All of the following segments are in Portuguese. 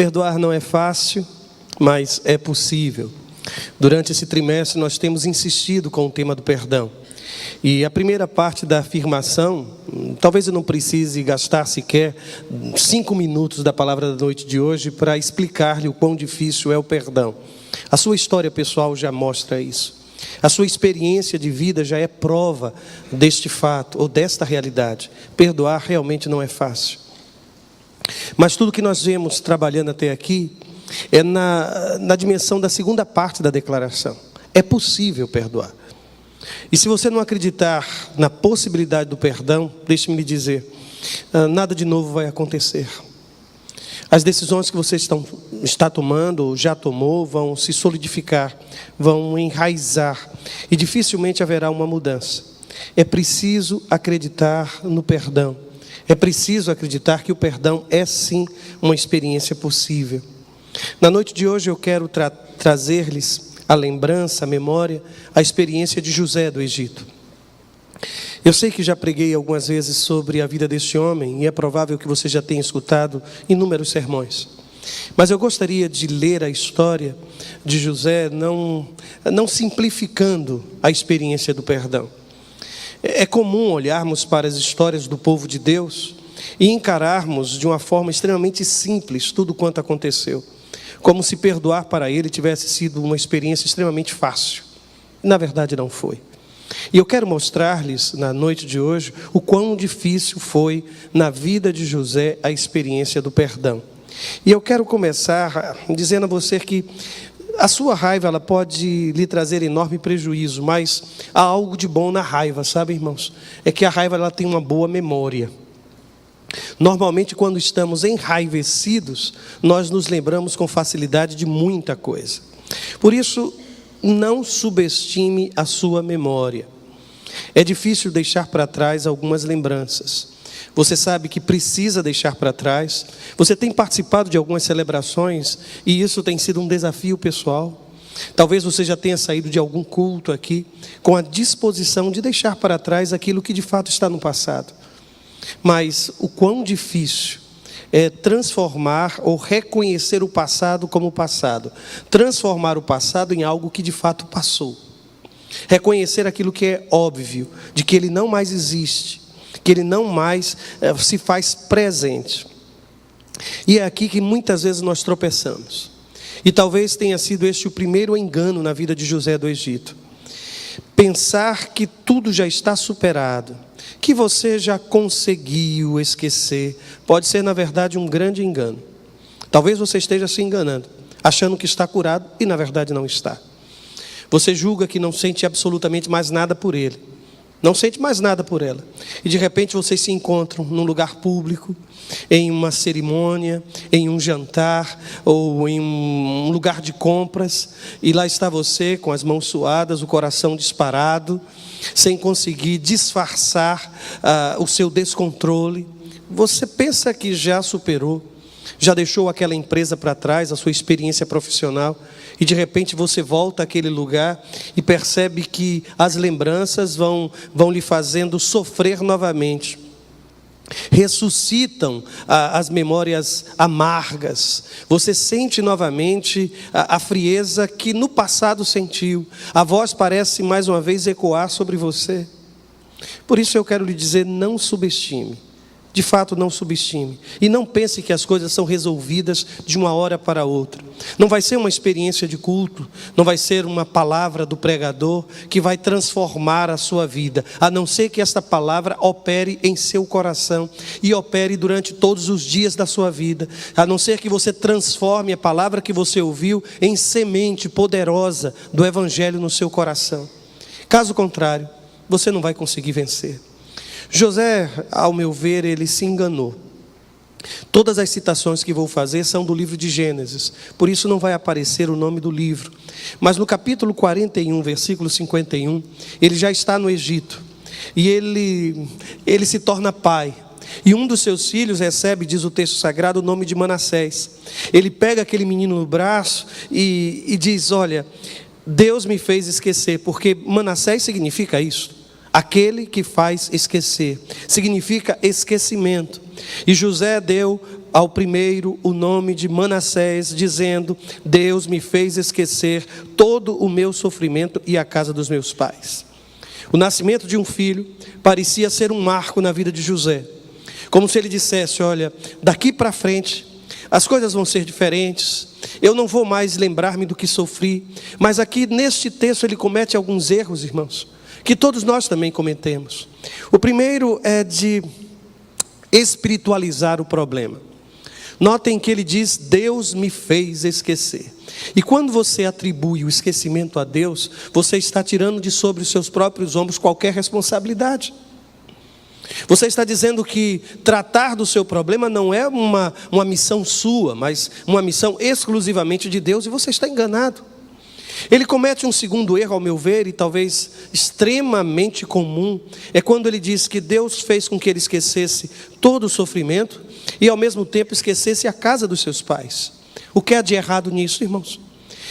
Perdoar não é fácil, mas é possível. Durante esse trimestre nós temos insistido com o tema do perdão. E a primeira parte da afirmação, talvez eu não precise gastar sequer 5 minutos da palavra da noite de hoje para explicar-lhe o quão difícil é o perdão. A sua história pessoal já mostra isso. A sua experiência de vida já é prova deste fato ou desta realidade. Perdoar realmente não é fácil. Mas tudo que nós vemos trabalhando até aqui é na dimensão da segunda parte da declaração. É possível perdoar. E se você não acreditar na possibilidade do perdão, deixe-me lhe dizer, nada de novo vai acontecer. As decisões que você está tomando, ou já tomou, vão se solidificar, vão enraizar, e dificilmente haverá uma mudança. É preciso acreditar no perdão. É preciso acreditar que o perdão é sim uma experiência possível. Na noite de hoje eu quero trazer-lhes a lembrança, a memória, a experiência de José do Egito. Eu sei que já preguei algumas vezes sobre a vida deste homem, e é provável que você já tenha escutado inúmeros sermões. Mas eu gostaria de ler a história de José, não simplificando a experiência do perdão. É comum olharmos para as histórias do povo de Deus e encararmos de uma forma extremamente simples tudo quanto aconteceu, como se perdoar para ele tivesse sido uma experiência extremamente fácil. Na verdade não foi. E eu quero mostrar-lhes na noite de hoje o quão difícil foi na vida de José a experiência do perdão. E eu quero começar dizendo a você que a sua raiva ela pode lhe trazer enorme prejuízo, mas há algo de bom na raiva, sabe, irmãos? É que a raiva ela tem uma boa memória. Normalmente, quando estamos enraivecidos, nós nos lembramos com facilidade de muita coisa. Por isso, não subestime a sua memória. É difícil deixar para trás algumas lembranças. Você sabe que precisa deixar para trás. Você tem participado de algumas celebrações e isso tem sido um desafio pessoal. Talvez você já tenha saído de algum culto aqui com a disposição de deixar para trás aquilo que de fato está no passado. Mas o quão difícil é transformar ou reconhecer o passado como passado. Transformar o passado em algo que de fato passou. Reconhecer aquilo que é óbvio, de que ele não mais existe, que ele não mais se faz presente. E é aqui que muitas vezes nós tropeçamos. E talvez tenha sido este o primeiro engano na vida de José do Egito. Pensar que tudo já está superado, que você já conseguiu esquecer, pode ser na verdade um grande engano. Talvez você esteja se enganando, achando que está curado e na verdade não está. Você julga que não sente absolutamente mais nada por ele, não sente mais nada por ela. E de repente vocês se encontram num lugar público, em uma cerimônia, em um jantar ou em um lugar de compras, e lá está você com as mãos suadas, o coração disparado, sem conseguir disfarçar o seu descontrole. Você pensa que já superou, já deixou aquela empresa para trás, a sua experiência profissional, e de repente você volta àquele lugar e percebe que as lembranças vão lhe fazendo sofrer novamente. Ressuscitam as memórias amargas. Você sente novamente a frieza que no passado sentiu. A voz parece mais uma vez ecoar sobre você. Por isso eu quero lhe dizer, não subestime. De fato, não subestime. E não pense que as coisas são resolvidas de uma hora para outra. Não vai ser uma experiência de culto, não vai ser uma palavra do pregador que vai transformar a sua vida, a não ser que esta palavra opere em seu coração e opere durante todos os dias da sua vida, a não ser que você transforme a palavra que você ouviu em semente poderosa do Evangelho no seu coração. Caso contrário, você não vai conseguir vencer. José, ao meu ver, ele se enganou. Todas as citações que vou fazer são do livro de Gênesis, por isso não vai aparecer o nome do livro. Mas no capítulo 41, versículo 51, ele já está no Egito. E ele se torna pai. E um dos seus filhos recebe, diz o texto sagrado, o nome de Manassés. Ele pega aquele menino no braço e diz, olha, Deus me fez esquecer, porque Manassés significa isso. Aquele que faz esquecer, significa esquecimento. E José deu ao primeiro o nome de Manassés, dizendo: Deus me fez esquecer todo o meu sofrimento e a casa dos meus pais. O nascimento de um filho parecia ser um marco na vida de José, como se ele dissesse: olha, daqui para frente as coisas vão ser diferentes, eu não vou mais lembrar-me do que sofri. Mas aqui neste texto ele comete alguns erros, irmãos, que todos nós também cometemos. O primeiro é de espiritualizar o problema. Notem que ele diz: Deus me fez esquecer. E quando você atribui o esquecimento a Deus, você está tirando de sobre os seus próprios ombros qualquer responsabilidade. Você está dizendo que tratar do seu problema não é uma missão sua, mas uma missão exclusivamente de Deus, e você está enganado. Ele comete um segundo erro, ao meu ver, e talvez extremamente comum, é quando ele diz que Deus fez com que ele esquecesse todo o sofrimento e ao mesmo tempo esquecesse a casa dos seus pais. O que há de errado nisso, irmãos?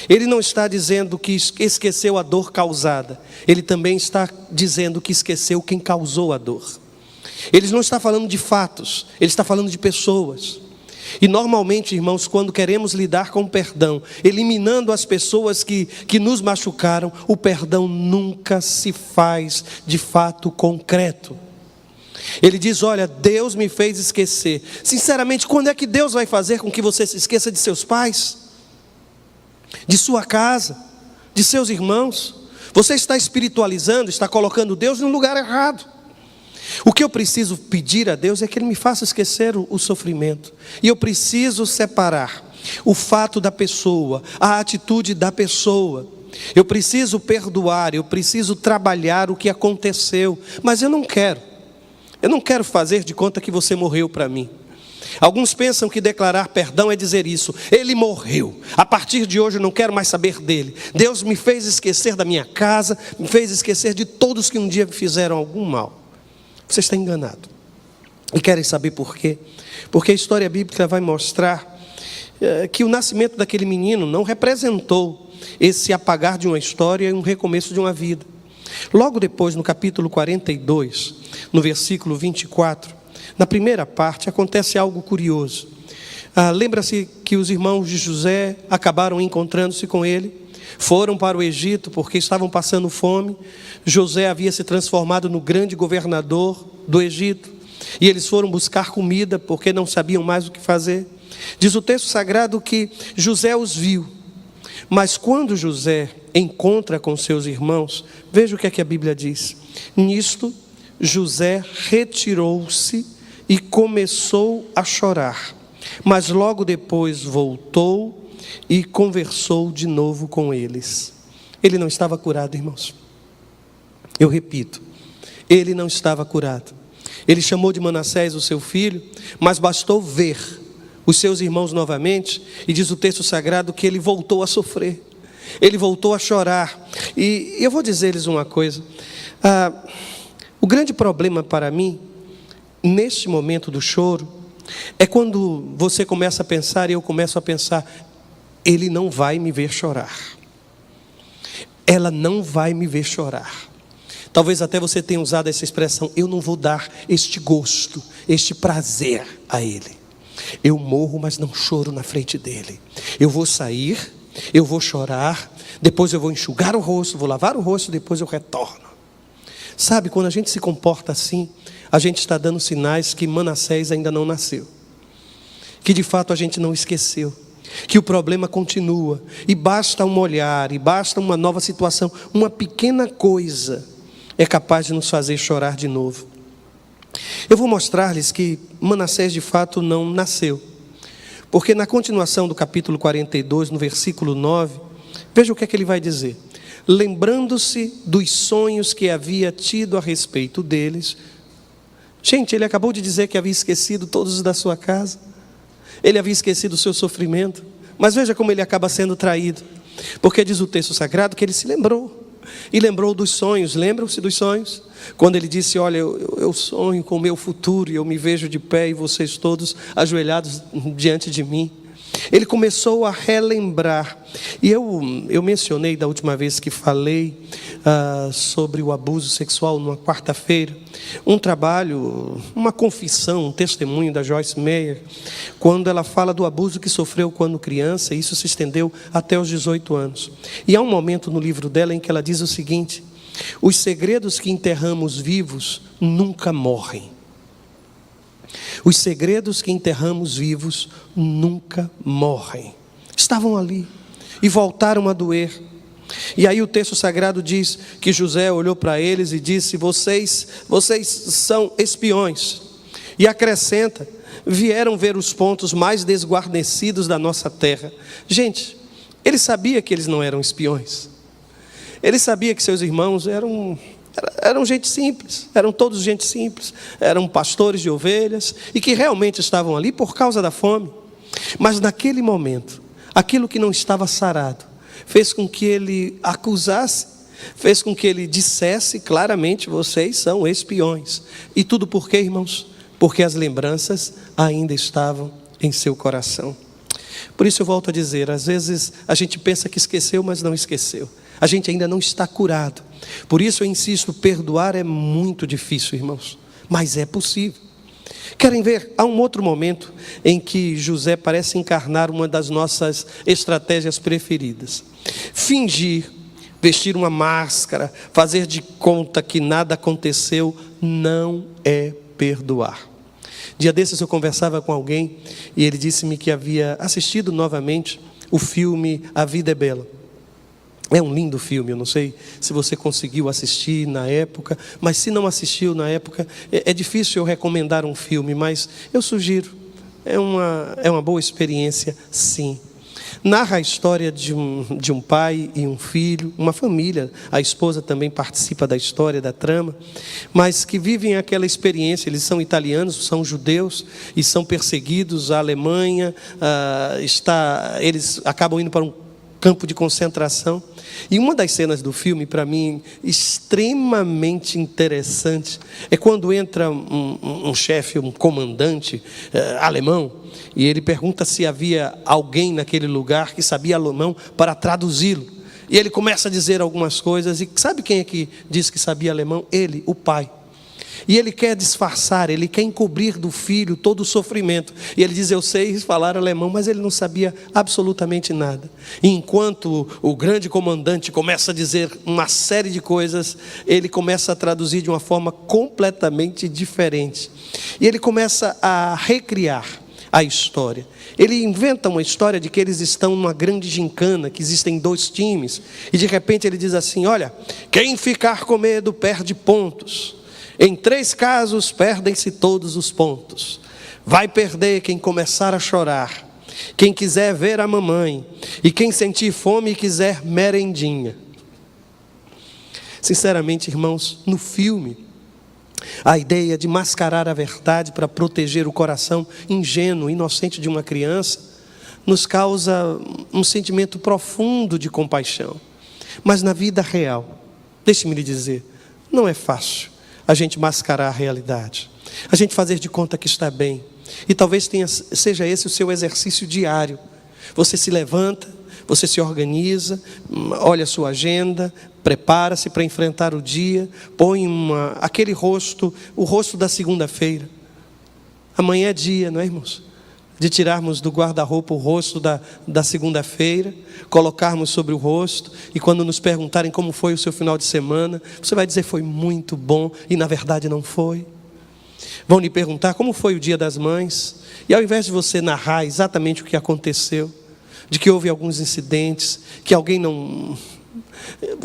Ele não está dizendo que esqueceu a dor causada, ele também está dizendo que esqueceu quem causou a dor. Ele não está falando de fatos, ele está falando de pessoas. E normalmente, irmãos, quando queremos lidar com o perdão, eliminando as pessoas que nos machucaram, o perdão nunca se faz de fato concreto. Ele diz: olha, Deus me fez esquecer. Sinceramente, quando é que Deus vai fazer com que você se esqueça de seus pais? De sua casa? De seus irmãos? Você está espiritualizando, está colocando Deus no lugar errado. O que eu preciso pedir a Deus é que Ele me faça esquecer o sofrimento. E eu preciso separar o fato da pessoa, a atitude da pessoa. Eu preciso perdoar, eu preciso trabalhar o que aconteceu. Mas eu não quero fazer de conta que você morreu para mim. Alguns pensam que declarar perdão é dizer isso: ele morreu, a partir de hoje eu não quero mais saber dele. Deus me fez esquecer da minha casa, me fez esquecer de todos que um dia me fizeram algum mal. Você está enganado. E querem saber por quê? Porque a história bíblica vai mostrar que o nascimento daquele menino não representou esse apagar de uma história e um recomeço de uma vida. Logo depois, no capítulo 42, no versículo 24, na primeira parte, acontece algo curioso. Lembra-se que os irmãos de José acabaram encontrando-se com ele, foram para o Egito porque estavam passando fome. José havia se transformado no grande governador do Egito, e eles foram buscar comida porque não sabiam mais o que fazer. Diz o texto sagrado que José os viu, mas quando José encontra com seus irmãos, veja o que é que a Bíblia diz: nisto José retirou-se e começou a chorar, mas logo depois voltou e conversou de novo com eles. Ele não estava curado, irmãos. Eu repito, ele não estava curado. Ele chamou de Manassés o seu filho, mas bastou ver os seus irmãos novamente, e diz o texto sagrado que ele voltou a sofrer, ele voltou a chorar. E eu vou dizer-lhes uma coisa: o grande problema para mim, neste momento do choro, é quando você começa a pensar, e eu começo a pensar: ele não vai me ver chorar, ela não vai me ver chorar. Talvez até você tenha usado essa expressão: eu não vou dar este gosto, este prazer a ele. Eu morro, mas não choro na frente dele. Eu vou sair, eu vou chorar, depois eu vou enxugar o rosto, vou lavar o rosto, depois eu retorno. Sabe, quando a gente se comporta assim, a gente está dando sinais que Manassés ainda não nasceu, que de fato a gente não esqueceu, que o problema continua, e basta um olhar, e basta uma nova situação, uma pequena coisa é capaz de nos fazer chorar de novo. Eu vou mostrar-lhes que Manassés de fato não nasceu, porque na continuação do capítulo 42, no versículo 9, veja o que é que ele vai dizer: lembrando-se dos sonhos que havia tido a respeito deles. Gente, ele acabou de dizer que havia esquecido todos os da sua casa, ele havia esquecido o seu sofrimento, mas veja como ele acaba sendo traído, porque diz o texto sagrado que ele se lembrou, e lembrou dos sonhos. Lembram-se dos sonhos? Quando ele disse: olha, eu sonho com o meu futuro, e eu me vejo de pé, e vocês todos ajoelhados diante de mim. Ele começou a relembrar, e eu mencionei da última vez que falei, sobre o abuso sexual numa quarta-feira, um trabalho, uma confissão, um testemunho da Joyce Meyer, quando ela fala do abuso que sofreu quando criança, e isso se estendeu até os 18 anos. E há um momento no livro dela em que ela diz o seguinte: os segredos que enterramos vivos nunca morrem. Os segredos que enterramos vivos nunca morrem. Estavam ali e voltaram a doer. E aí o texto sagrado diz que José olhou para eles e disse: vocês são espiões. E acrescenta: vieram ver os pontos mais desguarnecidos da nossa terra. Gente, ele sabia que eles não eram espiões. Ele sabia que seus irmãos eram gente simples, eram todos gente simples, eram pastores de ovelhas e que realmente estavam ali por causa da fome. Mas naquele momento, aquilo que não estava sarado fez com que ele acusasse, fez com que ele dissesse claramente: vocês são espiões. E tudo por quê, irmãos? Porque as lembranças ainda estavam em seu coração. Por isso eu volto a dizer, às vezes a gente pensa que esqueceu, mas não esqueceu. A gente ainda não está curado. Por isso eu insisto, perdoar é muito difícil, irmãos, mas é possível. Querem ver? Há um outro momento em que José parece encarnar uma das nossas estratégias preferidas. Fingir, vestir uma máscara, fazer de conta que nada aconteceu, não é perdoar. Dia desses eu conversava com alguém e ele disse-me que havia assistido novamente o filme A Vida é Bela. É um lindo filme, eu não sei se você conseguiu assistir na época, mas se não assistiu na época, é difícil eu recomendar um filme, mas eu sugiro, é uma boa experiência, sim. Narra a história de um pai e um filho, uma família, a esposa também participa da história, da trama, mas que vivem aquela experiência. Eles são italianos, são judeus e são perseguidos. A Alemanha, eles acabam indo para um campo de concentração. E uma das cenas do filme, para mim, extremamente interessante, é quando entra um chefe, um comandante alemão, e ele pergunta se havia alguém naquele lugar que sabia alemão para traduzi-lo. E ele começa a dizer algumas coisas, e sabe quem é que diz que sabia alemão? Ele, o pai. E ele quer disfarçar, ele quer encobrir do filho todo o sofrimento. E ele diz: eu sei falar alemão, mas ele não sabia absolutamente nada. E enquanto o grande comandante começa a dizer uma série de coisas, ele começa a traduzir de uma forma completamente diferente. E ele começa a recriar a história. Ele inventa uma história de que eles estão numa grande gincana, que existem 2 times. E de repente ele diz assim: olha, quem ficar com medo perde pontos. Em 3 casos, perdem-se todos os pontos. Vai perder quem começar a chorar, quem quiser ver a mamãe, e quem sentir fome e quiser merendinha. Sinceramente, irmãos, no filme, a ideia de mascarar a verdade para proteger o coração ingênuo, inocente de uma criança, nos causa um sentimento profundo de compaixão. Mas na vida real, deixe-me lhe dizer, não é fácil a gente mascarar a realidade, a gente fazer de conta que está bem. E talvez seja esse o seu exercício diário. Você se levanta, você se organiza, olha a sua agenda, prepara-se para enfrentar o dia, põe aquele rosto, o rosto da segunda-feira. Amanhã é dia, não é, irmãos? De tirarmos do guarda-roupa o rosto da segunda-feira, colocarmos sobre o rosto, e quando nos perguntarem como foi o seu final de semana, você vai dizer: foi muito bom, e na verdade não foi. Vão lhe perguntar como foi o Dia das Mães, e ao invés de você narrar exatamente o que aconteceu, de que houve alguns incidentes, que alguém não...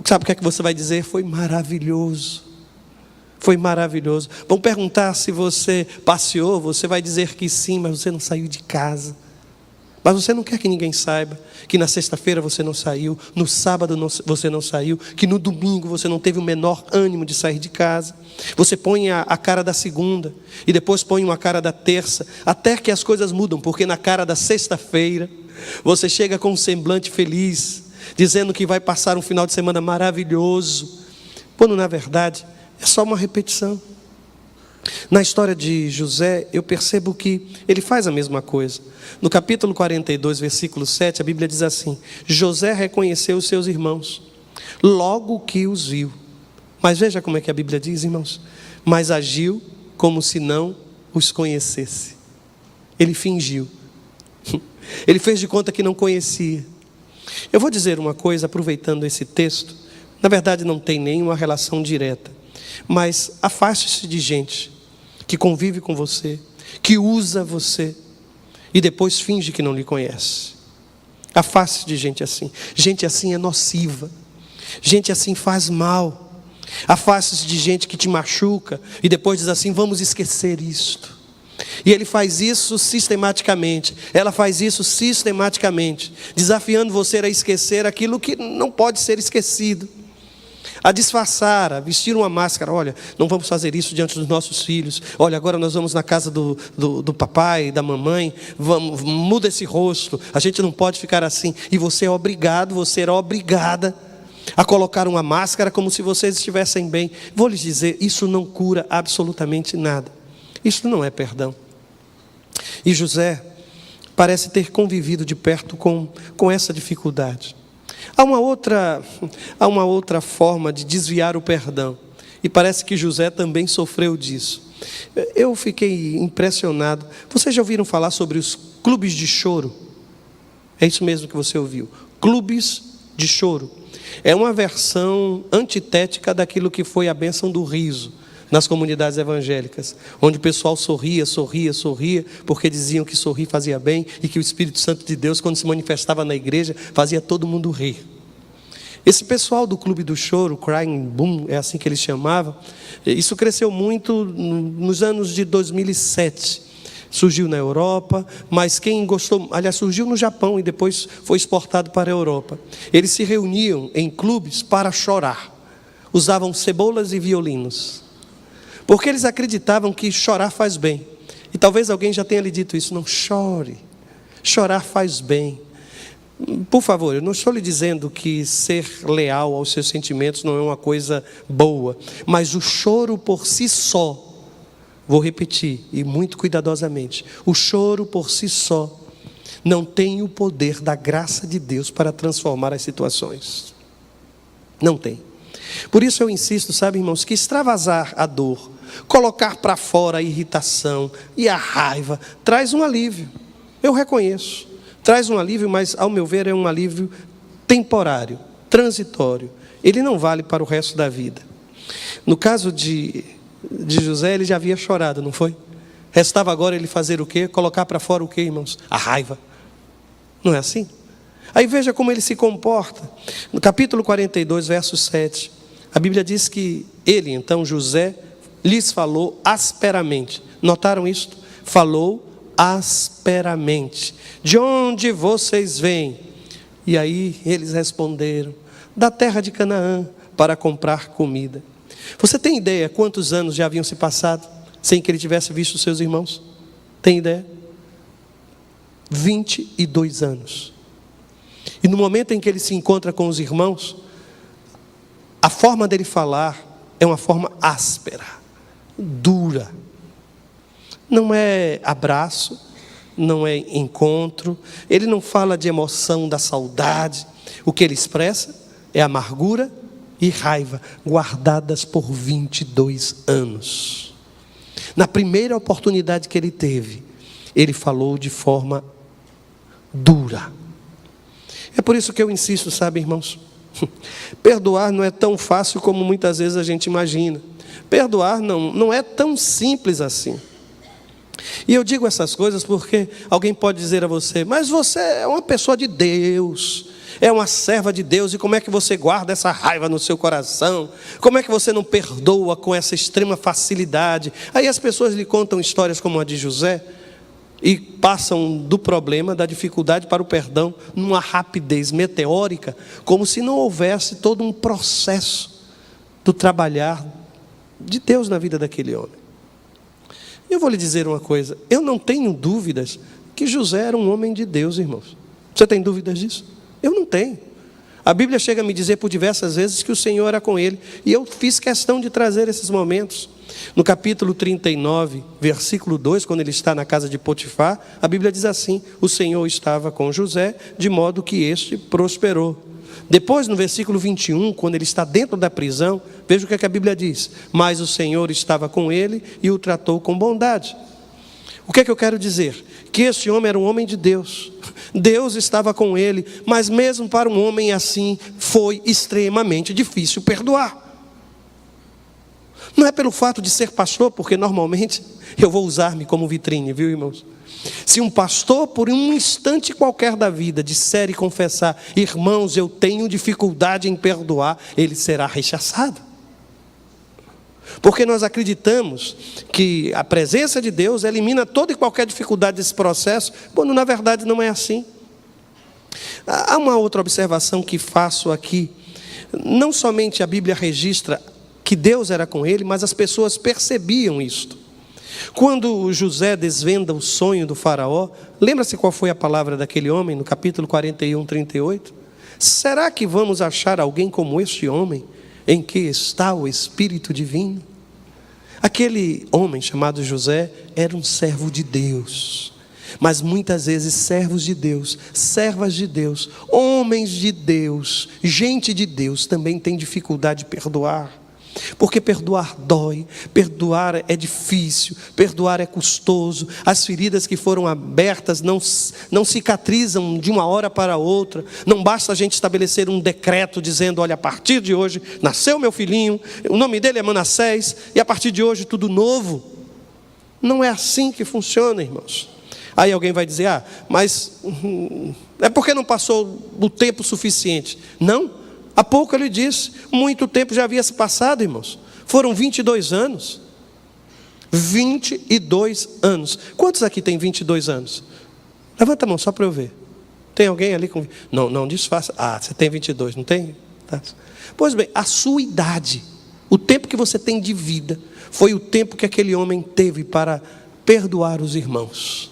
Sabe o que é que você vai dizer? Foi maravilhoso. Foi maravilhoso. Vão perguntar se você passeou, você vai dizer que sim, mas você não saiu de casa. Mas você não quer que ninguém saiba que na sexta-feira você não saiu, no sábado você não saiu, que no domingo você não teve o menor ânimo de sair de casa. Você põe a cara da segunda e depois põe uma cara da terça, até que as coisas mudam, porque na cara da sexta-feira você chega com um semblante feliz, dizendo que vai passar um final de semana maravilhoso, quando na verdade é só uma repetição. Na história de José, eu percebo que ele faz a mesma coisa. No capítulo 42, versículo 7, a Bíblia diz assim: José reconheceu os seus irmãos logo que os viu. Mas veja como é que a Bíblia diz, irmãos. Mas agiu como se não os conhecesse. Ele fingiu. Ele fez de conta que não conhecia. Eu vou dizer uma coisa, aproveitando esse texto. Na verdade não tem nenhuma relação direta. Mas afaste-se de gente que convive com você, que usa você e depois finge que não lhe conhece. Afaste-se de gente assim. Gente assim é nociva. Gente assim faz mal. Afaste-se de gente que te machuca e depois diz assim: vamos esquecer isto. E ele faz isso sistematicamente, ela faz isso sistematicamente, desafiando você a esquecer aquilo que não pode ser esquecido, a disfarçar, a vestir uma máscara. Olha, não vamos fazer isso diante dos nossos filhos. Olha, agora nós vamos na casa do papai, da mamãe. Vamos, muda esse rosto. A gente não pode ficar assim. E você é obrigado, você era obrigada a colocar uma máscara como se vocês estivessem bem. Vou lhes dizer, isso não cura absolutamente nada. Isso não é perdão. E José parece ter convivido de perto com essa dificuldade. Há uma outra forma de desviar o perdão. E parece que José também sofreu disso. Eu fiquei impressionado. Vocês já ouviram falar sobre os clubes de choro? É isso mesmo que você ouviu. Clubes de choro. É uma versão antitética daquilo que foi a bênção do riso nas comunidades evangélicas, onde o pessoal sorria, porque diziam que sorrir fazia bem e que o Espírito Santo de Deus, quando se manifestava na igreja, fazia todo mundo rir. Esse pessoal do Clube do Choro, Crying Boom, é assim que eles chamavam, isso cresceu muito nos anos de 2007. Surgiu na Europa, mas quem gostou, aliás, surgiu no Japão e depois foi exportado para a Europa. Eles se reuniam em clubes para chorar. Usavam cebolas e violinos, porque eles acreditavam que chorar faz bem. E talvez alguém já tenha lhe dito isso: não chore, chorar faz bem. Por favor, eu não estou lhe dizendo que ser leal aos seus sentimentos não é uma coisa boa, mas o choro por si só, vou repetir, e muito cuidadosamente, o choro por si só não tem o poder da graça de Deus para transformar as situações. Não tem. Por isso eu insisto, sabe, irmãos, que extravasar a dor, colocar para fora a irritação e a raiva, traz um alívio. Eu reconheço. Traz um alívio, mas ao meu ver é um alívio temporário, transitório. Ele não vale para o resto da vida. No caso de José, ele já havia chorado, não foi? Restava agora ele fazer o quê? Colocar para fora o quê, irmãos? A raiva. Não é assim? Aí veja como ele se comporta. No capítulo 42, verso 7, a Bíblia diz que ele, então José, lhes falou asperamente. Notaram isto? Falou asperamente. De onde vocês vêm? E aí eles responderam: da terra de Canaã, para comprar comida. Você tem ideia quantos anos já haviam se passado sem que ele tivesse visto seus irmãos? Tem ideia? 22 anos. E no momento em que ele se encontra com os irmãos, a forma dele falar é uma forma áspera, dura. Não é abraço, não é encontro. Ele não fala de emoção da saudade. O que ele expressa é amargura e raiva, guardadas por 22 anos. Na primeira oportunidade que ele teve, ele falou de forma dura. É por isso que eu insisto, sabe, irmãos? Perdoar não é tão fácil como muitas vezes a gente imagina. Perdoar não é tão simples assim. E eu digo essas coisas porque alguém pode dizer a você: mas você é uma pessoa de Deus, é uma serva de Deus, e como é que você guarda essa raiva no seu coração? Como é que você não perdoa com essa extrema facilidade? Aí as pessoas lhe contam histórias como a de José e passam do problema, da dificuldade para o perdão numa rapidez meteórica, como se não houvesse todo um processo do trabalhar de Deus na vida daquele homem. Eu vou lhe dizer uma coisa: eu não tenho dúvidas que José era um homem de Deus, irmãos. Você tem dúvidas disso? Eu não tenho. A Bíblia chega a me dizer por diversas vezes que o Senhor era com ele, e eu fiz questão de trazer esses momentos. No capítulo 39, versículo 2, quando ele está na casa de Potifar, a Bíblia diz assim: o Senhor estava com José, de modo que este prosperou. Depois, no versículo 21, quando ele está dentro da prisão, veja o que a Bíblia diz: mas o Senhor estava com ele e o tratou com bondade. O que é que eu quero dizer? Que este homem era um homem de Deus. Deus estava com ele, mas mesmo para um homem assim, foi extremamente difícil perdoar. Não é pelo fato de ser pastor, porque normalmente eu vou usar-me como vitrine, viu, irmãos? Se um pastor, por um instante qualquer da vida, disser e confessar: irmãos, eu tenho dificuldade em perdoar, ele será rechaçado. Porque nós acreditamos que a presença de Deus elimina toda e qualquer dificuldade desse processo, quando na verdade não é assim. Há uma outra observação que faço aqui. Não somente a Bíblia registra que Deus era com ele, mas as pessoas percebiam isto. Quando José desvenda o sonho do faraó, lembra-se qual foi a palavra daquele homem no capítulo 41, 38? Será que vamos achar alguém como este homem, em que está o Espírito Divino? Aquele homem chamado José era um servo de Deus. Mas muitas vezes servos de Deus, servas de Deus, homens de Deus, gente de Deus também tem dificuldade de perdoar. Porque perdoar dói, perdoar é difícil, perdoar é custoso. As feridas que foram abertas não cicatrizam de uma hora para outra. Não basta a gente estabelecer um decreto dizendo: olha, a partir de hoje nasceu meu filhinho, o nome dele é Manassés, e a partir de hoje tudo novo. Não é assim que funciona, irmãos. Aí alguém vai dizer: ah, mas é porque não passou o tempo suficiente. Não. Há pouco ele disse, muito tempo já havia se passado, irmãos. Foram 22 anos. 22 anos. Quantos aqui tem 22 anos? Levanta a mão só para eu ver. Tem alguém ali com... Não disfarça. Ah, você tem 22, não tem? Tá. Pois bem, a sua idade, o tempo que você tem de vida, foi o tempo que aquele homem teve para perdoar os irmãos.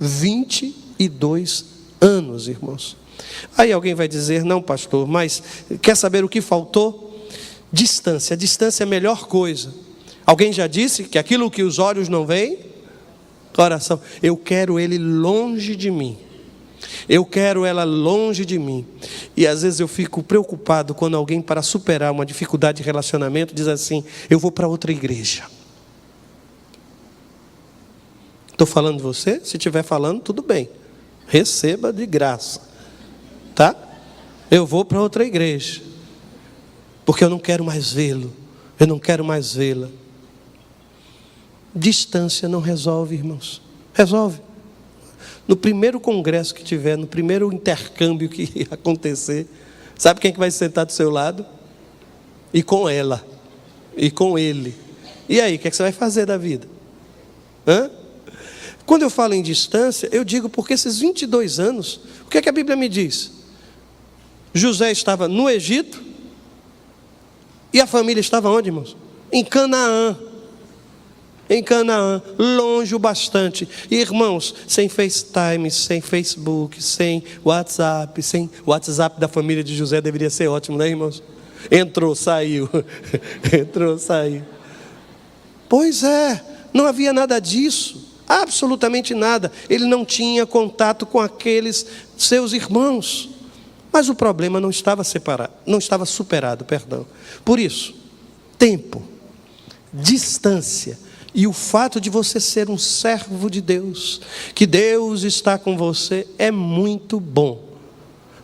22 anos, irmãos. Aí alguém vai dizer: não, pastor, mas quer saber o que faltou? Distância. A distância é a melhor coisa. Alguém já disse que aquilo que os olhos não veem, coração. Eu quero ele longe de mim. Eu quero ela longe de mim. E às vezes eu fico preocupado quando alguém, para superar uma dificuldade de relacionamento, diz assim: eu vou para outra igreja. Estou falando de você? Se estiver falando, tudo bem. Receba de graça. Tá? Eu vou para outra igreja, porque eu não quero mais vê-lo. Eu não quero mais vê-la. Distância não resolve, irmãos. Resolve. No primeiro congresso que tiver, no primeiro intercâmbio que acontecer, sabe quem que vai sentar do seu lado? E com ela. E com ele. E aí, o que é que você vai fazer da vida? Hã? Quando eu falo em distância, eu digo porque esses 22 anos, o que é que a Bíblia me diz? José estava no Egito, e a família estava onde, irmãos? Em Canaã. Em Canaã, longe o bastante. E, irmãos, sem FaceTime, sem Facebook, sem WhatsApp, sem WhatsApp da família de José deveria ser ótimo, né, irmãos? Entrou, saiu. Entrou, saiu. Pois é, não havia nada disso. Absolutamente nada. Ele não tinha contato com aqueles seus irmãos. Mas o problema não estava superado. Por isso, tempo, distância e o fato de você ser um servo de Deus, que Deus está com você, é muito bom.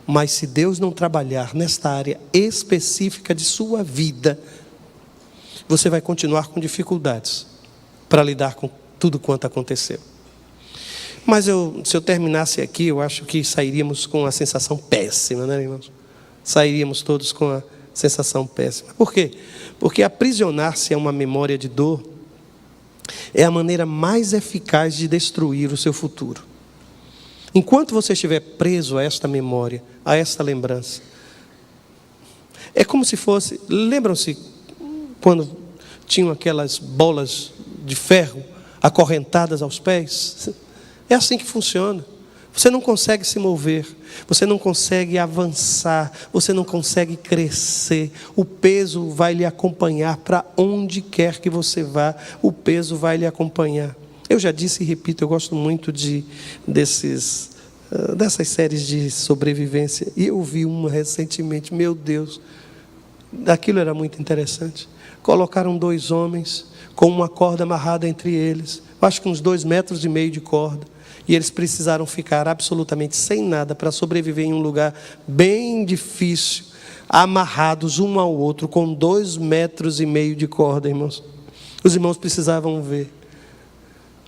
Mas se Deus não trabalhar nesta área específica de sua vida, você vai continuar com dificuldades para lidar com tudo quanto aconteceu. Mas se eu terminasse aqui, eu acho que sairíamos com a sensação péssima, né, irmãos? Sairíamos todos com a sensação péssima. Por quê? Porque aprisionar-se a uma memória de dor é a maneira mais eficaz de destruir o seu futuro. Enquanto você estiver preso a esta memória, a esta lembrança, é como se fosse... Lembram-se quando tinham aquelas bolas de ferro acorrentadas aos pés? É assim que funciona. Você não consegue se mover, você não consegue avançar, você não consegue crescer. O peso vai lhe acompanhar para onde quer que você vá, o peso vai lhe acompanhar. Eu já disse e repito, eu gosto muito desses dessas séries de sobrevivência. E eu vi uma recentemente, meu Deus, aquilo era muito interessante. Colocaram 2 homens com uma corda amarrada entre eles, acho que uns 2,5 metros de corda, e eles precisaram ficar absolutamente sem nada para sobreviver em um lugar bem difícil, amarrados um ao outro com 2,5 metros de corda, irmãos. Os irmãos precisavam ver.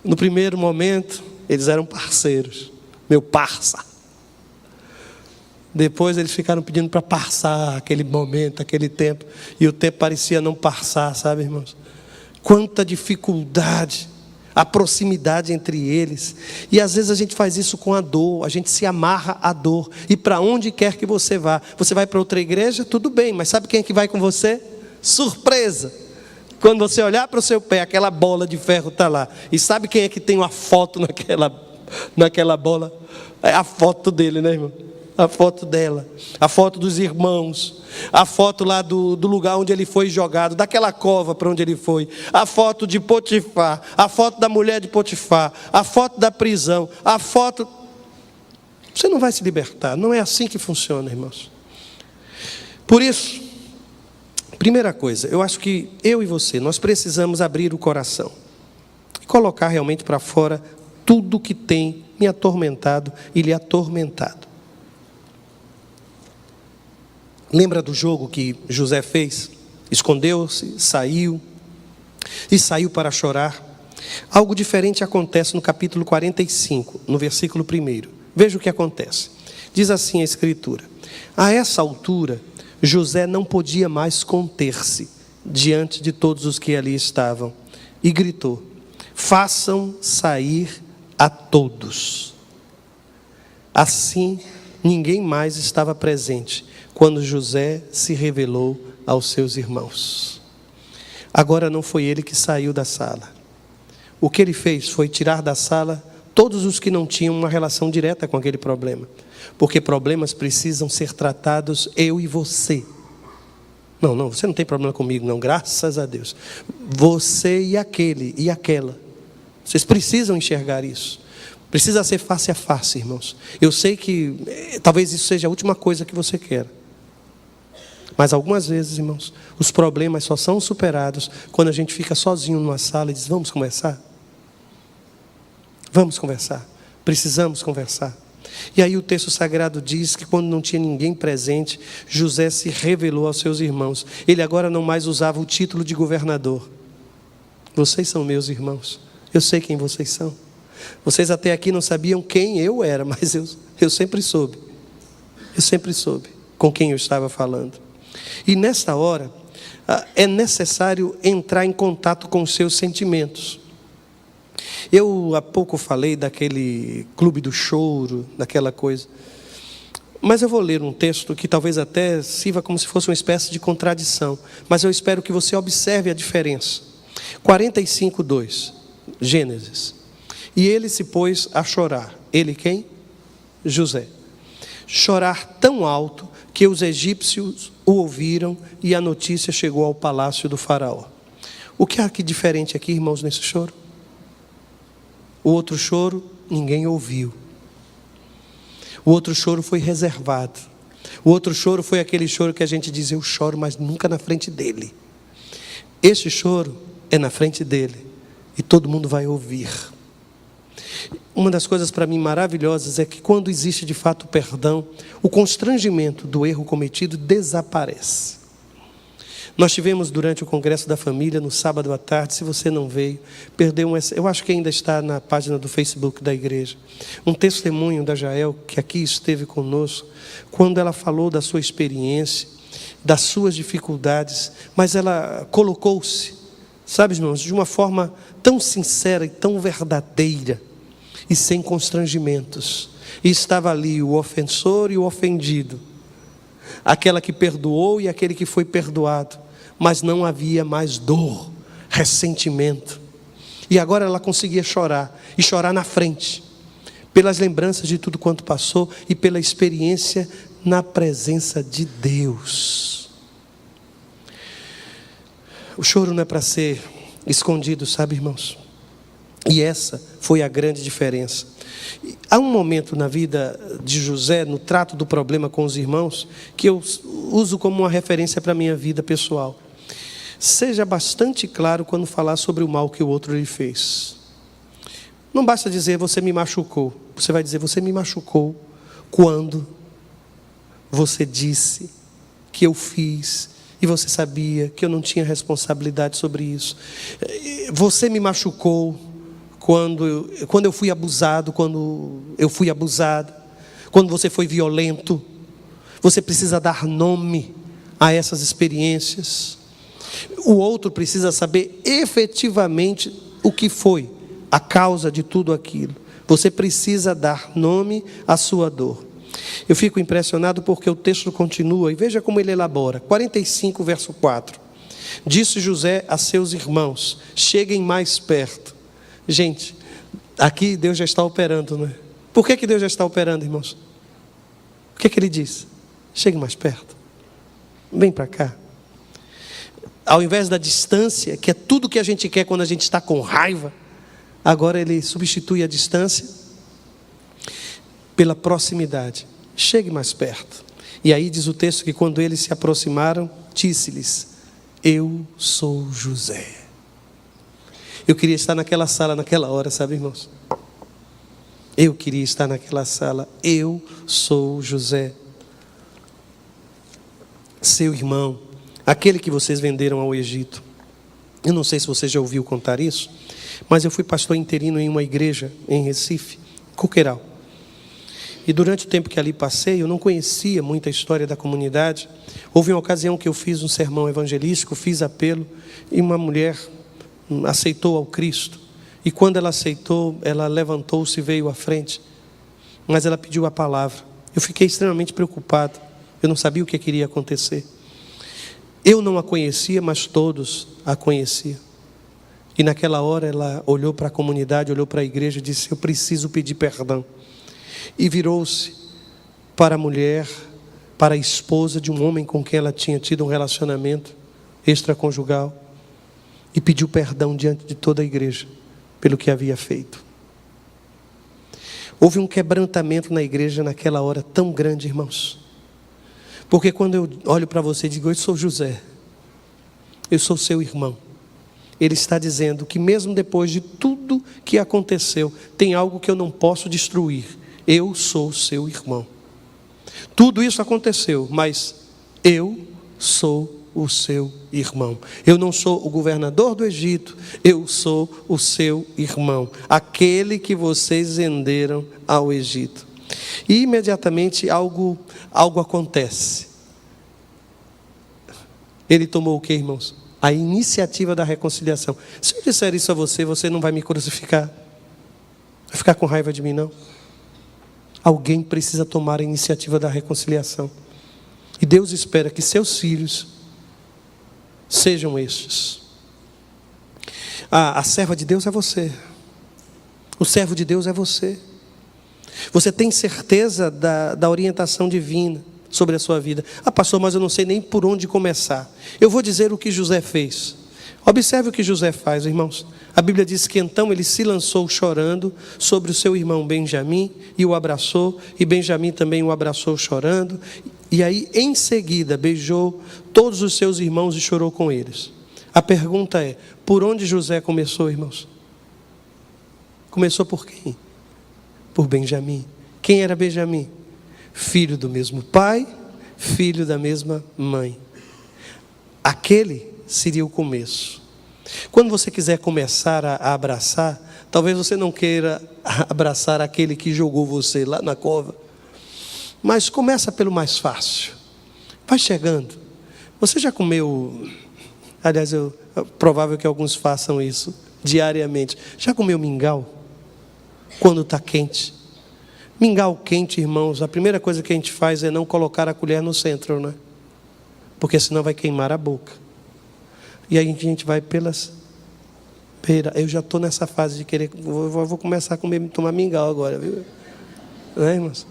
No primeiro momento, eles eram parceiros, meu parça. Depois eles ficaram pedindo para passar aquele momento, aquele tempo, e o tempo parecia não passar, sabe, irmãos? Quanta dificuldade, a proximidade entre eles. E às vezes a gente faz isso com a dor, a gente se amarra à dor. E para onde quer que você vá, você vai para outra igreja, tudo bem, mas sabe quem é que vai com você? Surpresa! Quando você olhar para o seu pé, aquela bola de ferro está lá. E sabe quem é que tem uma foto naquela bola? É a foto dele, né, irmão? A foto dela, a foto dos irmãos, a foto lá do lugar onde ele foi jogado, daquela cova para onde ele foi, a foto de Potifar, a foto da mulher de Potifar, a foto da prisão, a foto... Você não vai se libertar, não é assim que funciona, irmãos. Por isso, primeira coisa, eu acho que eu e você, nós precisamos abrir o coração e colocar realmente para fora tudo que tem me atormentado e lhe atormentado. Lembra do jogo que José fez? Escondeu-se, saiu para chorar. Algo diferente acontece no capítulo 45, no versículo 1. Veja o que acontece. Diz assim a Escritura: a essa altura, José não podia mais conter-se diante de todos os que ali estavam, e gritou: façam sair a todos. Assim, ninguém mais estava presente quando José se revelou aos seus irmãos. Agora não foi ele que saiu da sala. O que ele fez foi tirar da sala todos os que não tinham uma relação direta com aquele problema. Porque problemas precisam ser tratados eu e você. Não, você não tem problema comigo, não, graças a Deus. Você e aquele e aquela. Vocês precisam enxergar isso. Precisa ser face a face, irmãos. Eu sei que talvez isso seja a última coisa que você quer. Mas algumas vezes, irmãos, os problemas só são superados quando a gente fica sozinho numa sala e diz: vamos conversar? Vamos conversar. Precisamos conversar. E aí o texto sagrado diz que quando não tinha ninguém presente, José se revelou aos seus irmãos. Ele agora não mais usava o título de governador. Vocês são meus irmãos. Eu sei quem vocês são. Vocês até aqui não sabiam quem eu era, mas eu sempre soube. Eu sempre soube com quem eu estava falando. E nesta hora, é necessário entrar em contato com os seus sentimentos. Eu há pouco falei daquele clube do choro, daquela coisa. Mas eu vou ler um texto que talvez até sirva como se fosse uma espécie de contradição. Mas eu espero que você observe a diferença. 45:2, Gênesis. E ele se pôs a chorar. Ele quem? José. Chorar tão alto que os egípcios o ouviram e a notícia chegou ao palácio do faraó. O que há aqui diferente aqui, irmãos, nesse choro? O outro choro, ninguém ouviu. O outro choro foi reservado. O outro choro foi aquele choro que a gente diz: eu choro, mas nunca na frente dele. Este choro é na frente dele e todo mundo vai ouvir. Uma das coisas para mim maravilhosas é que quando existe de fato perdão, o constrangimento do erro cometido desaparece. Nós tivemos durante o Congresso da Família, no sábado à tarde, se você não veio, eu acho que ainda está na página do Facebook da igreja, um testemunho da Jael, que aqui esteve conosco, quando ela falou da sua experiência, das suas dificuldades, mas ela colocou-se, sabe, irmãos, de uma forma tão sincera e tão verdadeira, e sem constrangimentos. E estava ali o ofensor e o ofendido, aquela que perdoou e aquele que foi perdoado, mas não havia mais dor, ressentimento. E agora ela conseguia chorar, e chorar na frente, pelas lembranças de tudo quanto passou e pela experiência na presença de Deus. O choro não é para ser escondido, sabe, irmãos? E essa foi a grande diferença. Há um momento na vida de José, no trato do problema com os irmãos, que eu uso como uma referência para a minha vida pessoal. Seja bastante claro quando falar sobre o mal que o outro lhe fez. Não basta dizer, você me machucou. Você vai dizer, você me machucou quando você disse que eu fiz e você sabia que eu não tinha responsabilidade sobre isso. Você me machucou quando eu fui abusado, quando eu fui abusada, quando você foi violento. Você precisa dar nome a essas experiências. O outro precisa saber efetivamente o que foi a causa de tudo aquilo. Você precisa dar nome à sua dor. Eu fico impressionado porque o texto continua, e veja como ele elabora. 45, verso 4. Disse José a seus irmãos, cheguem mais perto. Gente, aqui Deus já está operando, não é? Por que Deus já está operando, irmãos? O que ele diz? Chegue mais perto. Vem para cá. Ao invés da distância, que é tudo que a gente quer quando a gente está com raiva, agora ele substitui a distância pela proximidade. Chegue mais perto. E aí diz o texto que quando eles se aproximaram, disse-lhes, eu sou José. Eu queria estar naquela sala, naquela hora, sabe, irmãos? Eu queria estar naquela sala. Eu sou José, seu irmão, aquele que vocês venderam ao Egito. Eu não sei se você já ouviu contar isso, mas eu fui pastor interino em uma igreja em Recife, Coqueiral. E durante o tempo que ali passei, eu não conhecia muita história da comunidade. Houve uma ocasião que eu fiz um sermão evangelístico, fiz apelo, e uma mulher aceitou ao Cristo. E quando ela aceitou, ela levantou-se e veio à frente. Mas ela pediu a palavra. Eu fiquei extremamente preocupado. Eu não sabia o que iria acontecer. Eu não a conhecia, mas todos a conheciam. E naquela hora ela olhou para a comunidade, olhou para a igreja e disse, eu preciso pedir perdão. E virou-se para a mulher, para a esposa de um homem com quem ela tinha tido um relacionamento extraconjugal, e pediu perdão diante de toda a igreja pelo que havia feito. Houve um quebrantamento na igreja naquela hora tão grande, irmãos. Porque quando eu olho para você e digo, eu sou José, eu sou seu irmão. Ele está dizendo que mesmo depois de tudo que aconteceu, tem algo que eu não posso destruir. Eu sou seu irmão. Tudo isso aconteceu, mas eu sou o seu irmão. Eu não sou o governador do Egito, eu sou o seu irmão, aquele que vocês venderam ao Egito. E imediatamente algo acontece. Ele tomou o que, irmãos? A iniciativa da reconciliação. Se eu disser isso a você, você não vai me crucificar? Vai ficar com raiva de mim, não? Alguém precisa tomar a iniciativa da reconciliação. E Deus espera que seus filhos sejam estes. A serva de Deus é você. O servo de Deus é você. Você tem certeza da orientação divina sobre a sua vida. Ah, pastor, mas eu não sei nem por onde começar. Eu vou dizer o que José fez. Observe o que José faz, irmãos. A Bíblia diz que então ele se lançou chorando sobre o seu irmão Benjamim e o abraçou, e Benjamim também o abraçou chorando. E aí, em seguida, beijou todos os seus irmãos e chorou com eles. A pergunta é, por onde José começou, irmãos? Começou por quem? Por Benjamim. Quem era Benjamim? Filho do mesmo pai, filho da mesma mãe. Aquele seria o começo. Quando você quiser começar a abraçar, talvez você não queira abraçar aquele que jogou você lá na cova, mas começa pelo mais fácil. Vai chegando. Você já comeu, aliás, é provável que alguns façam isso diariamente. Já comeu mingau? Quando está quente? Mingau quente, irmãos, a primeira coisa que a gente faz é não colocar a colher no centro, né? Porque senão vai queimar a boca. E aí a gente vai pelas beiras. Eu já estou nessa fase de querer, vou começar a tomar mingau agora, viu? Né, irmãos?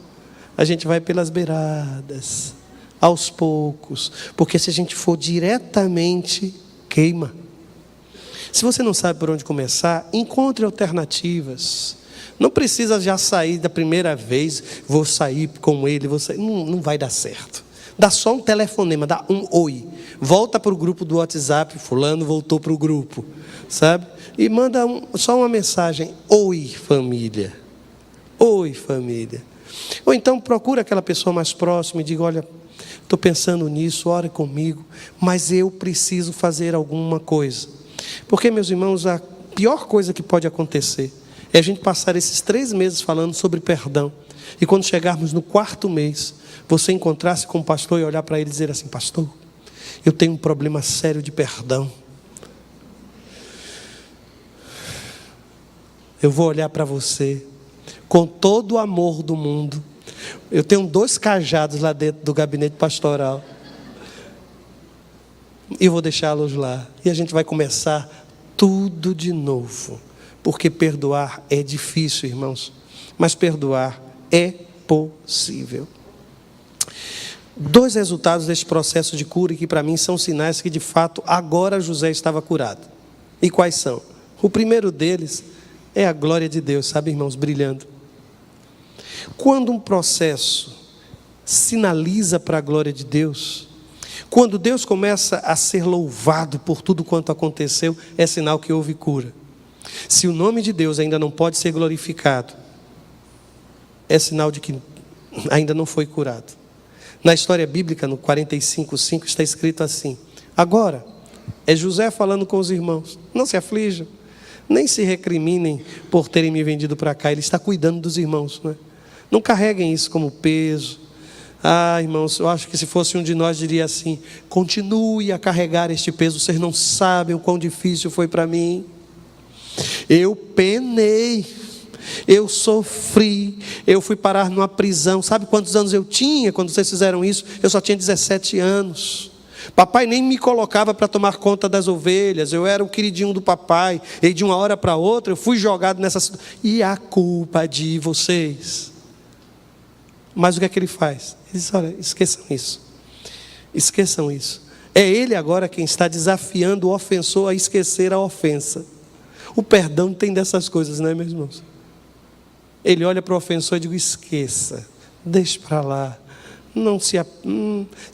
A gente vai pelas beiradas, aos poucos, porque se a gente for diretamente, queima. Se você não sabe por onde começar, encontre alternativas. Não precisa já sair da primeira vez, vou sair com ele, vou sair. Não vai dar certo. Dá só um telefonema, dá um oi. Volta para o grupo do WhatsApp, fulano voltou para o grupo, sabe? E manda só uma mensagem, oi família. Oi família. Ou então procura aquela pessoa mais próxima e diga, olha, estou pensando nisso, ore comigo, mas eu preciso fazer alguma coisa. Porque, meus irmãos, a pior coisa que pode acontecer é a gente passar esses 3 meses falando sobre perdão. E quando chegarmos no 4º mês, você encontrar-se com o pastor e olhar para ele e dizer assim, pastor, eu tenho um problema sério de perdão. Eu vou olhar para você com todo o amor do mundo. Eu tenho 2 cajados lá dentro do gabinete pastoral. E eu vou deixá-los lá. E a gente vai começar tudo de novo. Porque perdoar é difícil, irmãos. Mas perdoar é possível. 2 resultados deste processo de cura que para mim são sinais que de fato agora José estava curado. E quais são? O primeiro deles é a glória de Deus, sabe, irmãos, brilhando. Quando um processo sinaliza para a glória de Deus, quando Deus começa a ser louvado por tudo quanto aconteceu, é sinal que houve cura. Se o nome de Deus ainda não pode ser glorificado, é sinal de que ainda não foi curado. Na história bíblica, no 45:5, está escrito assim: agora, é José falando com os irmãos, não se aflijam, nem se recriminem por terem me vendido para cá. Ele está cuidando dos irmãos, né? Não carreguem isso como peso. Irmãos, eu acho que se fosse um de nós diria assim, continue a carregar este peso, vocês não sabem o quão difícil foi para mim. Eu penei, eu sofri, eu fui parar numa prisão. Sabe quantos anos eu tinha quando vocês fizeram isso? Eu só tinha 17 anos. Papai nem me colocava para tomar conta das ovelhas, eu era o queridinho do papai, e de uma hora para outra eu fui jogado nessa situação. E a culpa de vocês? Mas o que é que ele faz? Ele diz, olha, esqueçam isso. Esqueçam isso. É ele agora quem está desafiando o ofensor a esquecer a ofensa. O perdão tem dessas coisas, não é, meus irmãos? Ele olha para o ofensor e diz, esqueça, deixe para lá. Não se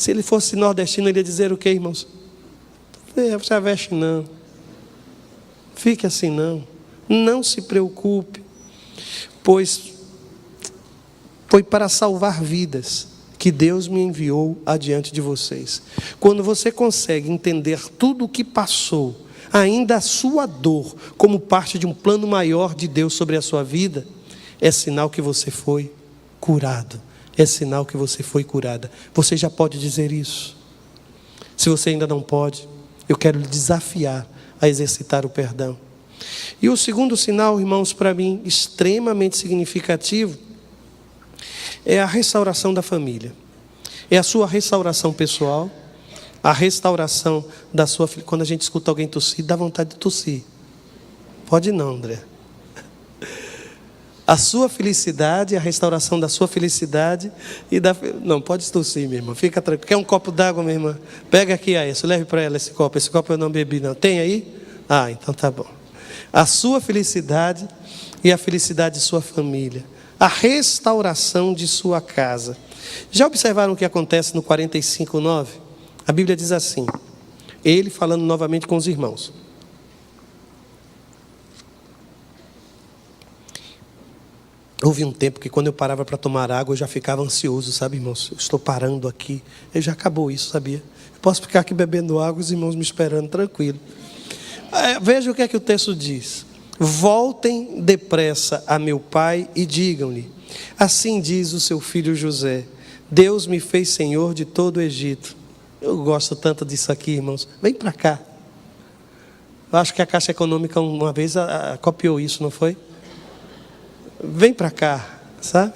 ele fosse nordestino, ele ia dizer o quê, irmãos? Você aveste não. Fique assim não. Não se preocupe. Pois foi para salvar vidas que Deus me enviou adiante de vocês. Quando você consegue entender tudo o que passou, ainda a sua dor, como parte de um plano maior de Deus sobre a sua vida, é sinal que você foi curado. É sinal que você foi curada. Você já pode dizer isso. Se você ainda não pode, eu quero lhe desafiar a exercitar o perdão. E o segundo sinal, irmãos, para mim, extremamente significativo, é a restauração da família. É a sua restauração pessoal, a restauração da sua filha. Quando a gente escuta alguém tossir, dá vontade de tossir. Pode não, André. A sua felicidade, a restauração da sua felicidade e da... Não, pode tossir, minha irmã. Fica tranquilo. Quer um copo d'água, minha irmã? Pega aqui, isso. Leve para ela esse copo. Esse copo eu não bebi, não. Tem aí? Então tá bom. A sua felicidade e a felicidade de sua família. A restauração de sua casa. Já observaram o que acontece no 45:9? A Bíblia diz assim, ele falando novamente com os irmãos. Houve um tempo que quando eu parava para tomar água, eu já ficava ansioso, sabe, irmãos? Eu estou parando aqui. Já acabou isso, sabia? Eu posso ficar aqui bebendo água, os irmãos me esperando, tranquilo. Veja o que é que o texto diz. Voltem depressa a meu pai e digam-lhe, assim diz o seu filho José, Deus me fez senhor de todo o Egito. Eu gosto tanto disso aqui, irmãos. Vem para cá. Eu acho que a Caixa Econômica uma vez copiou isso, não foi? Vem para cá, sabe?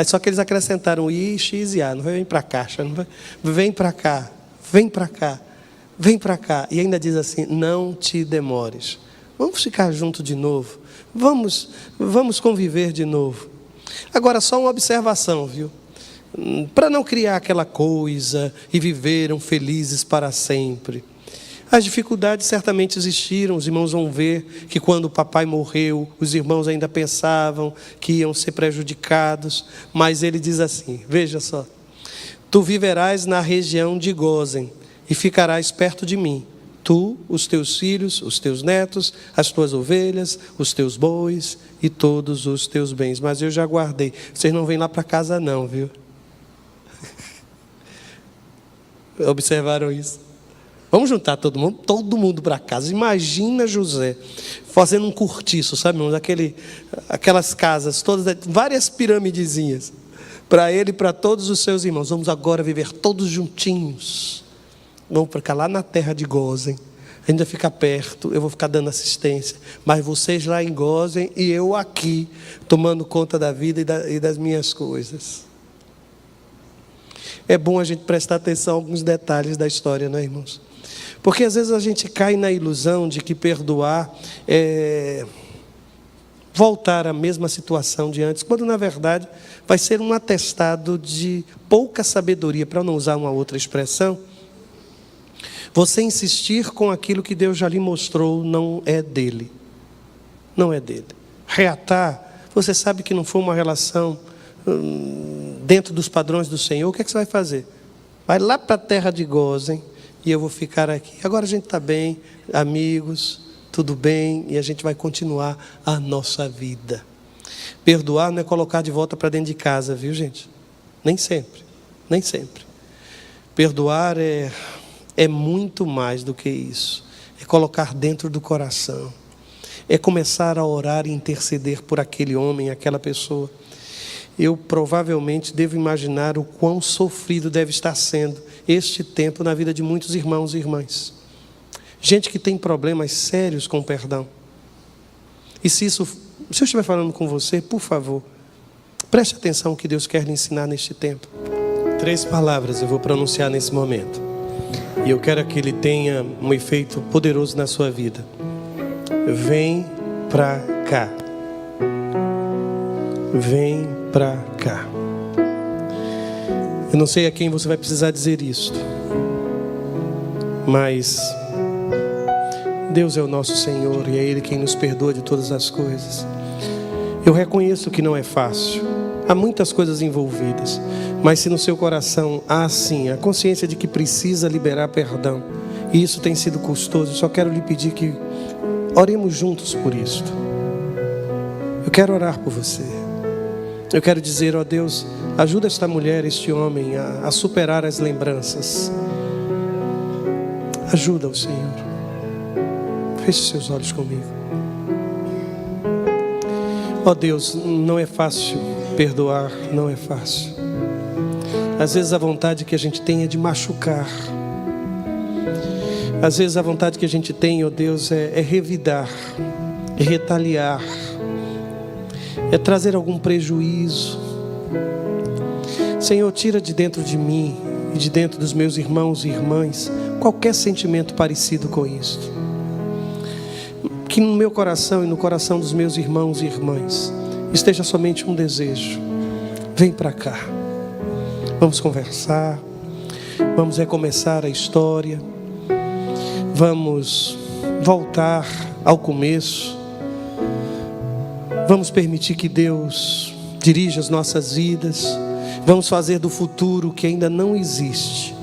Só que eles acrescentaram I, X e A. Não foi vem para a Caixa, não foi? Vem para cá, vem para cá, vem para cá. E ainda diz assim, não te demores. Vamos ficar junto de novo. Vamos conviver de novo. Agora, só uma observação, viu? Para não criar aquela coisa e viveram felizes para sempre. As dificuldades certamente existiram, os irmãos vão ver que quando o papai morreu, os irmãos ainda pensavam que iam ser prejudicados, mas ele diz assim, veja só, tu viverás na região de Gósen e ficarás perto de mim, tu, os teus filhos, os teus netos, as tuas ovelhas, os teus bois e todos os teus bens. Mas eu já guardei, vocês não vêm lá para casa não, viu? Observaram isso? Vamos juntar todo mundo para casa. Imagina José fazendo um cortiço, sabe, irmãos? Aquelas casas, todas, várias piramidezinhas, para ele e para todos os seus irmãos. Vamos agora viver todos juntinhos. Vamos para cá, lá na terra de Gósen. Ainda fica perto, eu vou ficar dando assistência. Mas vocês lá em Gósen e eu aqui, tomando conta da vida e das minhas coisas. É bom a gente prestar atenção a alguns detalhes da história, não é, irmãos? Porque às vezes a gente cai na ilusão de que perdoar é voltar à mesma situação de antes, quando na verdade vai ser um atestado de pouca sabedoria, para não usar uma outra expressão. Você insistir com aquilo que Deus já lhe mostrou não é dele. Não é dele. Reatar, você sabe que não foi uma relação dentro dos padrões do Senhor, o que é que você vai fazer? Vai lá para a terra de Gósen e eu vou ficar aqui. Agora a gente está bem, amigos, tudo bem, e a gente vai continuar a nossa vida. Perdoar não é colocar de volta para dentro de casa, viu, gente? Nem sempre, nem sempre. Perdoar é muito mais do que isso. É colocar dentro do coração. É começar a orar e interceder por aquele homem, aquela pessoa. Eu provavelmente devo imaginar o quão sofrido deve estar sendo este tempo na vida de muitos irmãos e irmãs. Gente que tem problemas sérios com o perdão. E se eu estiver falando com você, por favor, preste atenção no que Deus quer lhe ensinar neste tempo. 3 palavras eu vou pronunciar nesse momento. E eu quero que ele tenha um efeito poderoso na sua vida. Vem pra cá. Vem pra cá. Eu não sei a quem você vai precisar dizer isto, mas Deus é o nosso Senhor e é Ele quem nos perdoa de todas as coisas. Eu reconheço que não é fácil, há muitas coisas envolvidas, mas se no seu coração há sim a consciência de que precisa liberar perdão, e isso tem sido custoso, eu só quero lhe pedir que oremos juntos por isto. Eu quero orar por você. Eu quero dizer, ó Deus, ajuda esta mulher, este homem a superar as lembranças. Ajuda o Senhor. Feche seus olhos comigo. Ó Deus, não é fácil perdoar, não é fácil. Às vezes a vontade que a gente tem é de machucar. Às vezes a vontade que a gente tem, ó Deus, é revidar, é retaliar, é trazer algum prejuízo. Senhor, tira de dentro de mim e de dentro dos meus irmãos e irmãs qualquer sentimento parecido com isto. Que no meu coração e no coração dos meus irmãos e irmãs esteja somente um desejo. Vem para cá. Vamos conversar. Vamos recomeçar a história. Vamos voltar ao começo. Vamos permitir que Deus dirija as nossas vidas. Vamos fazer do futuro que ainda não existe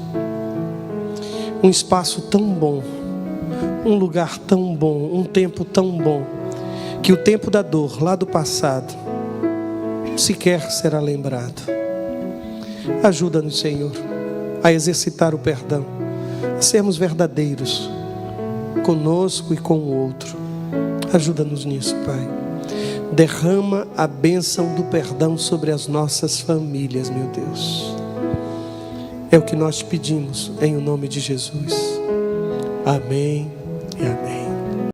um espaço tão bom, um lugar tão bom, um tempo tão bom, que o tempo da dor lá do passado sequer será lembrado. Ajuda-nos, Senhor, a exercitar o perdão, a sermos verdadeiros conosco e com o outro. Ajuda-nos nisso, Pai. Derrama a bênção do perdão sobre as nossas famílias, meu Deus. É o que nós te pedimos em o nome de Jesus. Amém e amém.